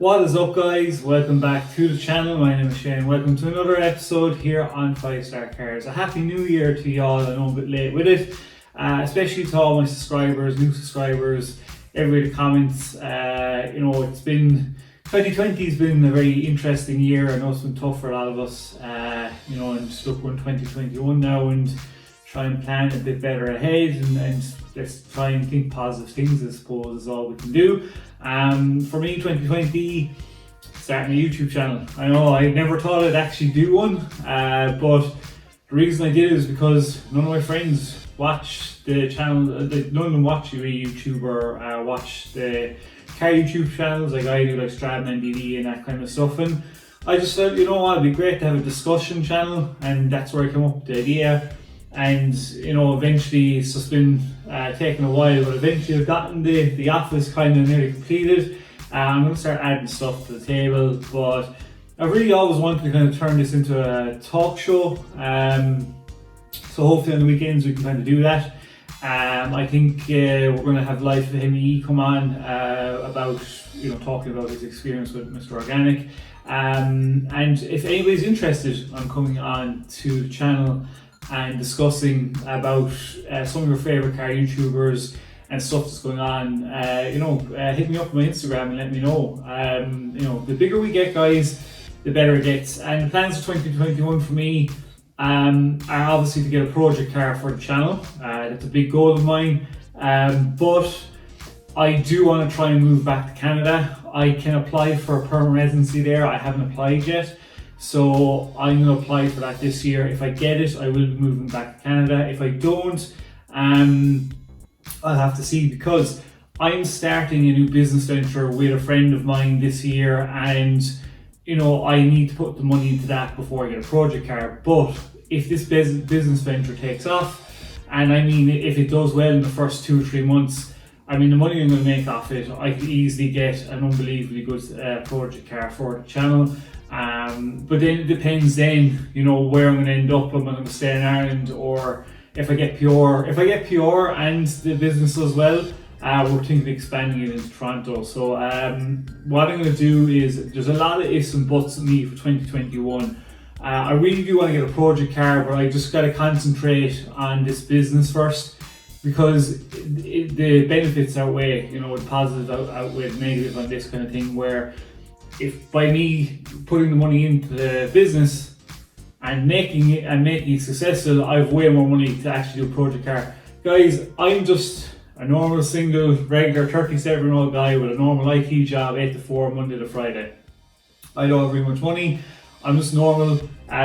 What is up, guys? Welcome back to the channel. My name is Shane. Welcome to another episode here on 5-Star Cars. A happy new year to y'all. I know I'm a bit late with it, especially to all my subscribers, new subscribers, everybody that comments. It's been 2020 has been a very interesting year. I know it's been tough for a lot of us, and just look, we're in 2021 now and try and plan a bit better ahead and let's try and think positive things, I suppose, is all we can do. For me, 2020, starting a YouTube channel. I know I never thought I'd actually do one, but the reason I did it is because none of my friends watch the channel, none of them watch a YouTube or watch the car YouTube channels like I do, like Stradman DD and that kind of stuff. And I just said, you know what, it'd be great to have a discussion channel, and that's where I came up with the idea. And eventually it's just been taking a while, but eventually I've gotten the office kind of nearly completed. I'm going to start adding stuff to the table, but I really always wanted to kind of turn this into a talk show. So hopefully on the weekends we can kind of do that. I think we're going to have Life of ME come on about talking about his experience with Mr. Organic. And if anybody's interested, I'm coming on to the channel and discussing about some of your favorite car YouTubers and stuff that's going on. Hit me up on my Instagram and let me know. The bigger we get, guys, the better it gets. And the plans for 2021 for me are obviously to get a project car for the channel. That's a big goal of mine. But I do want to try and move back to Canada. I can apply for a permanent residency there. I haven't applied yet. So I'm going to apply for that this year. If I get it, I will be moving back to Canada. If I don't, I'll have to see, because I'm starting a new business venture with a friend of mine this year, and I need to put the money into that before I get a project car. But if this business venture takes off, and if it does well in the first 2 or 3 months, the money I'm going to make off it, I could easily get an unbelievably good project car for the channel. But then it depends where I'm going to end up. Am I going to stay in Ireland, or if I get PR and the business does well, we're thinking of expanding it into Toronto. So what I'm going to do is, there's a lot of ifs and buts with me for 2021. I really do want to get a project car, but I just got to concentrate on this business first, because the benefits outweigh, the positives outweigh the negative on this kind of thing, where if by me putting the money into the business and making it successful, I have way more money to actually do a project car. Guys, I'm just a normal, single, regular 37-year-old guy with a normal IT job, 8 to 4, Monday to Friday. I don't have very much money. I'm just normal.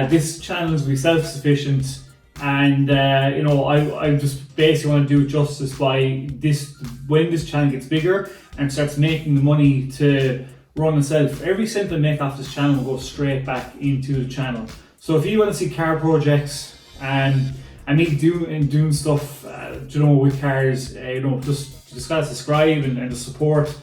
This channel is be self-sufficient, and I just basically want to do justice by this. When this channel gets bigger and starts making the money to run itself, every cent I make off this channel will go straight back into the channel. So if you want to see car projects and me doing stuff, with cars, just gotta subscribe and the support,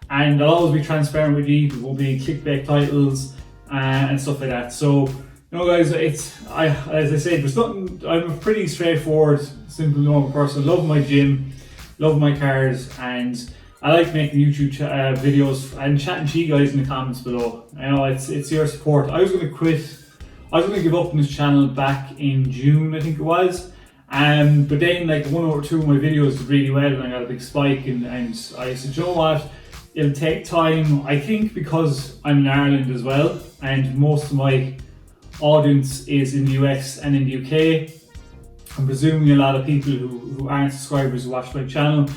and I'll always be transparent with you. There won't be clickbait titles and stuff like that. So guys, as I said, there's nothing. I'm a pretty straightforward, simple, normal person. Love my gym, love my cars, and I like making YouTube videos and chatting to you guys in the comments below. It's your support. I was going to give up on this channel back in June, I think it was. But then 1 or 2 of my videos did really well, and I got a big spike, and I said, you know what, it'll take time. I think because I'm in Ireland as well, and most of my audience is in the US and in the UK. I'm presuming a lot of people who aren't subscribers who watch my channel,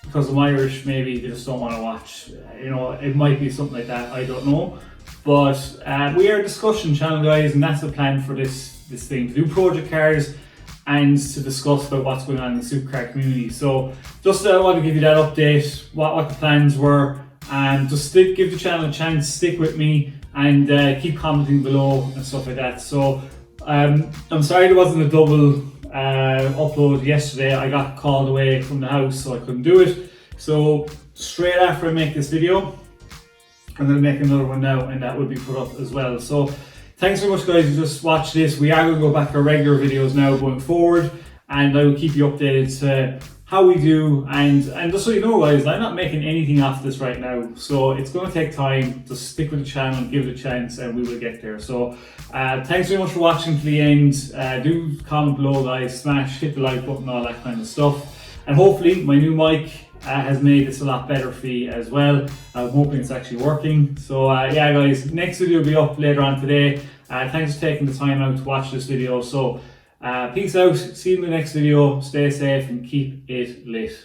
because I'm Irish, maybe they just don't want to watch. It might be something like that, I don't know. But we are a discussion channel, guys, and that's the plan for this thing, to do project cars and to discuss about what's going on in the supercar community. So just I want to give you that update, what the plans were, and just give the channel a chance, stick with me, and keep commenting below and stuff like that. So I'm sorry there wasn't a double upload yesterday. I got called away from the house, so I couldn't do it. So straight after I make this video, I'm going to make another one now, and that will be put up as well. So thanks so much, guys, you just watched this. We are going to go back to our regular videos now going forward, and I will keep you updated to how we do, and just so you know guys, I'm not making anything off this right now, so it's going to take time. Just stick with the channel, give it a chance, and we will get there. So thanks very much for watching to the end. Do comment below guys, smash, hit the like button, all that kind of stuff, and hopefully my new mic has made this a lot better for you as well. I'm hoping it's actually working. So yeah guys, next video will be up later on today. Thanks for taking the time out to watch this video. So peace out, see you in the next video, stay safe and keep it lit.